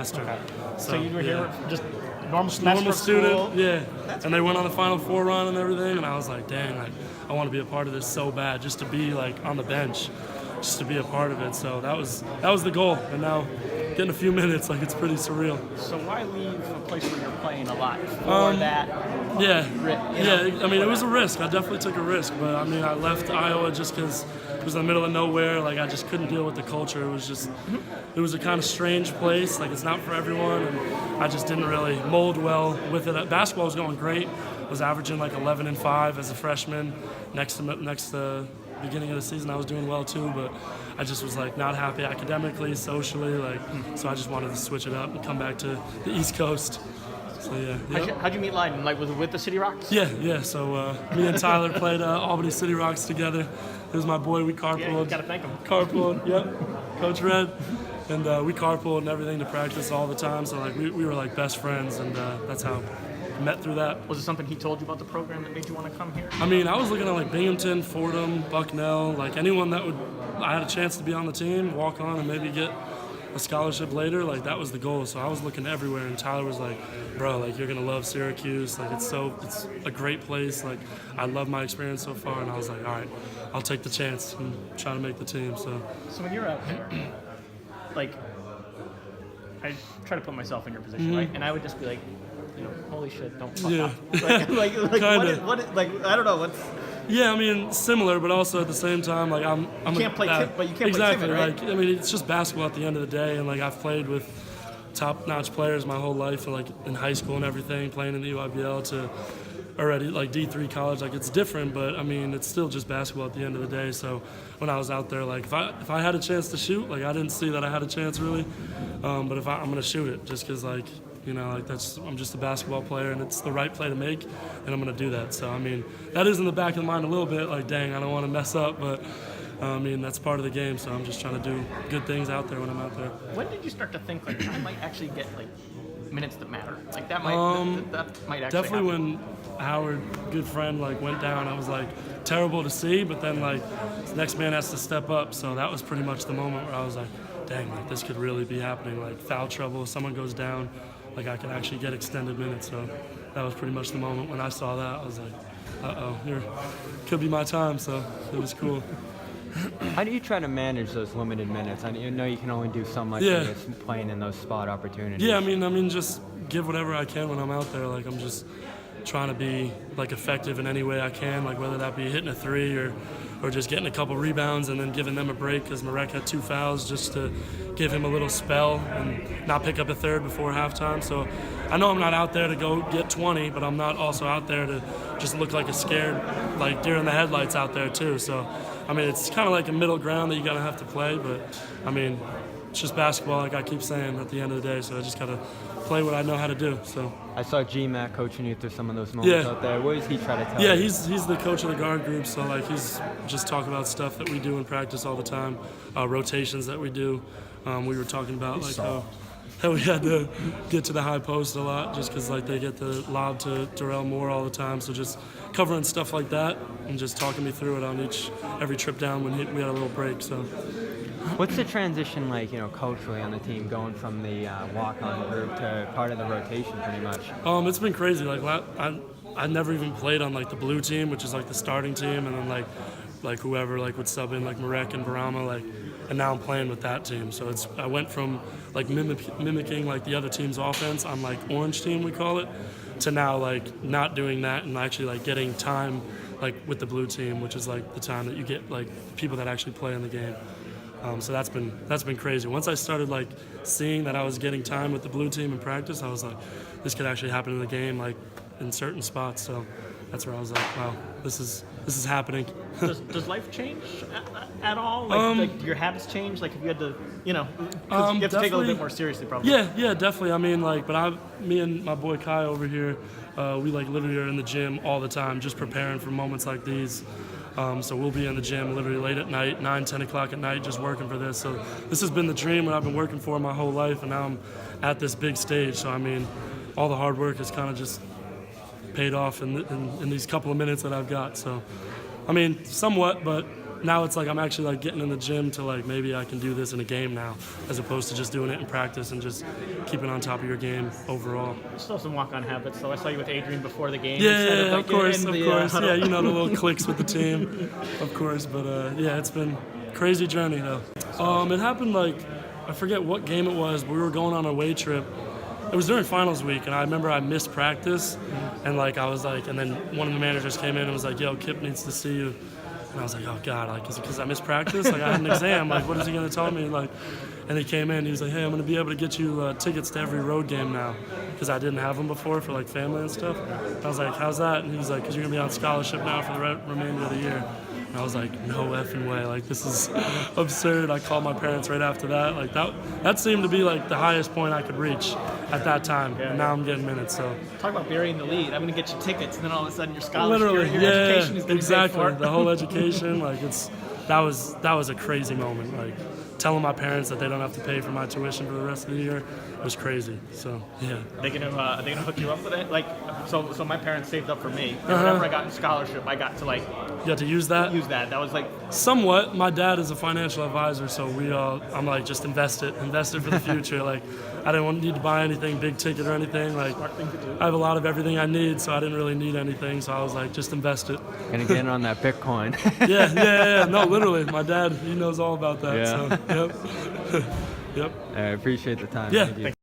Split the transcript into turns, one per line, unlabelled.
Okay.
So you were here just normal
Normal student,
school.
yeah.
That's
And they went on the Final Four run and everything, and I was like, dang, like I want to be a part of this so bad, just to be like on the bench, just to be a part of it. So that was the goal, and now getting a few minutes, like it's pretty surreal.
So why leave a place where you're playing a lot for that?
Yeah,
You know,
yeah. I mean, it was a risk. I definitely took a risk, but I mean, I left Iowa just because it was in the middle of nowhere. Like I just couldn't deal with the culture. It was just, it was a kind of strange place. Like it's not for everyone, and I just didn't really mold well with it. Basketball was going great. I was averaging like 11 and 5 as a freshman. Next to beginning of the season, I was doing well too, but I just was like not happy academically, socially, like so I just wanted to switch it up and come back to the East Coast. So yeah.
How'd you meet Lydon? Like, was it with the City Rocks?
Yeah. So me and Tyler played Albany City Rocks together. It was my boy. We carpooled.
Yeah, you gotta thank him.
Carpooled. Yep. Coach Red. And we carpooled and everything to practice all the time. So like we were like best friends, and that's how we met through that.
Was it something he told you about the program that made you want to come here?
I mean, I was looking at like Binghamton, Fordham, Bucknell, like anyone that I had a chance to be on the team, walk on, and maybe get a scholarship later. Like that was the goal. So I was looking everywhere, and Tyler was like, "Bro, like you're gonna love Syracuse. Like it's a great place. Like I love my experience so far." And I was like, "All right, I'll take the chance and try to make the team." So
when you're out there, like I try to put myself in your position, right? And I would just be like, you know, holy shit, don't fuck up. Like what is, like I don't know what's.
Yeah, I mean similar, but also at the same time, like I'm
you can't play but you can't
exactly,
play timid, right?
Like I mean, it's just basketball at the end of the day, and like I've played with top-notch players my whole life, like in high school and everything, playing in the UIBL to already like D3 college. Like it's different, but I mean it's still just basketball at the end of the day. So when I was out there, like if I had a chance to shoot, like I didn't see that I had a chance really, but if I'm gonna shoot it just because like. You know, like I'm just a basketball player, and it's the right play to make, and I'm gonna do that. So I mean, that is in the back of the mind a little bit, like dang, I don't want to mess up, but I mean that's part of the game. So I'm just trying to do good things out there when I'm out there.
When did you start to think like I might actually get like minutes that matter? Like that might that might actually
definitely
happen.
when Howard, good friend, like went down, I was like terrible to see, but then like the next man has to step up. So that was pretty much the moment where I was like, dang, like this could really be happening. Like foul trouble, if someone goes down. Like I can actually get extended minutes, so that was pretty much the moment when I saw that. I was like, "Uh-oh, here could be my time." So it was cool.
How do you try to manage those limited minutes? I know you can only do so much when you're playing in those spot opportunities.
Yeah, I mean, just give whatever I can when I'm out there. Like I'm just trying to be like effective in any way I can, like whether that be hitting a three or just getting a couple rebounds and then giving them a break because Marek had 2 fouls just to give him a little spell and not pick up a third before halftime. So I know I'm not out there to go get 20, but I'm not also out there to just look like a scared, like deer in the headlights out there too. So, I mean, it's kind of like a middle ground that you gotta have to play, but I mean, it's just basketball, like I keep saying at the end of the day, so I just gotta play what I know how to do. So
I saw G-Mac coaching you through some of those moments out there. What does he try to tell you?
Yeah, he's the coach of the guard group, so like he's just talking about stuff that we do in practice all the time, rotations that we do. We were talking about like how we had to get to the high post a lot just because like they get the lob to Darrell Moore all the time. So just covering stuff like that and just talking me through it on every trip down when we had a little break. So.
What's the transition like, culturally on the team, going from the walk-on group to part of the rotation, pretty much?
It's been crazy. Like I never even played on like the blue team, which is like the starting team, and then like whoever like would sub in like Marek and Barama, like, and now I'm playing with that team. So I went from like mimicking like the other team's offense on like Orange team we call it, to now like not doing that and actually like getting time like with the blue team, which is like the time that you get like people that actually play in the game. So that's been crazy. Once I started like seeing that I was getting time with the blue team in practice, I was like, this could actually happen in the game, like in certain spots. So that's where I was like, wow, this is happening.
Does life change at all? Like do your habits change? Like if you had to, 'cause you have to take it a little bit more seriously, probably.
Yeah, definitely. I mean, like, but me and my boy Kai over here, we like literally are in the gym all the time, just preparing for moments like these. So we'll be in the gym literally late at night, 9, 10 o'clock at night, just working for this. So this has been the dream that I've been working for my whole life, and now I'm at this big stage. So, I mean, all the hard work has kind of just paid off in these couple of minutes that I've got. So, I mean, somewhat, but now it's like I'm actually like getting in the gym to like maybe I can do this in a game now, as opposed to just doing it in practice and just keeping on top of your game overall.
Still some walk-on habits. So I saw you with Adrian before the game.
Yeah,
like
of course.
huddle.
Yeah, you know the little clicks with the team, of course. But yeah, it's been a crazy journey though. It happened like I forget what game it was, but we were going on a away trip. It was during finals week, and I remember I missed practice, and like I was like, and then one of the managers came in and was like, "Yo, Kip needs to see you." And I was like, "Oh God, like is it because I missed practice? Like I had an exam. Like what is he gonna tell me?" Like, and he came in. He was like, "Hey, I'm gonna be able to get you tickets to every road game now, because I didn't have them before for like family and stuff." And I was like, "How's that?" And he was like, "Because you're gonna be on scholarship now for the remainder of the year." And I was like, no effing way. Like, this is absurd. I called my parents right after that. Like, that seemed to be, like, the highest point I could reach at that time. And now I'm getting minutes, so.
Talk about burying the lead. I'm going to get you tickets, and then all of a sudden your scholarship,
Literally,
your education is going to
exactly.
be paid for.
The whole education, like, that was a crazy moment. Like, telling my parents that they don't have to pay for my tuition for the rest of the year was crazy. So, yeah.
Are they gonna hook you up with it? Like, so my parents saved up for me. And whenever I got in scholarship, I got to like
You got to use that?
use that. That was like
Somewhat. My dad is a financial advisor, so I'm like, just invest it for the future. Like, I didn't need to buy anything big ticket or anything. Like,
smart thing to do.
I have a lot of everything I need, so I didn't really need anything. So I was like, just invest it.
Gonna get in on that Bitcoin.
Yeah. No, literally, my dad, he knows all about that.
Yeah.
So, yep. Yep.
I appreciate the time.
Yeah.
Thank you.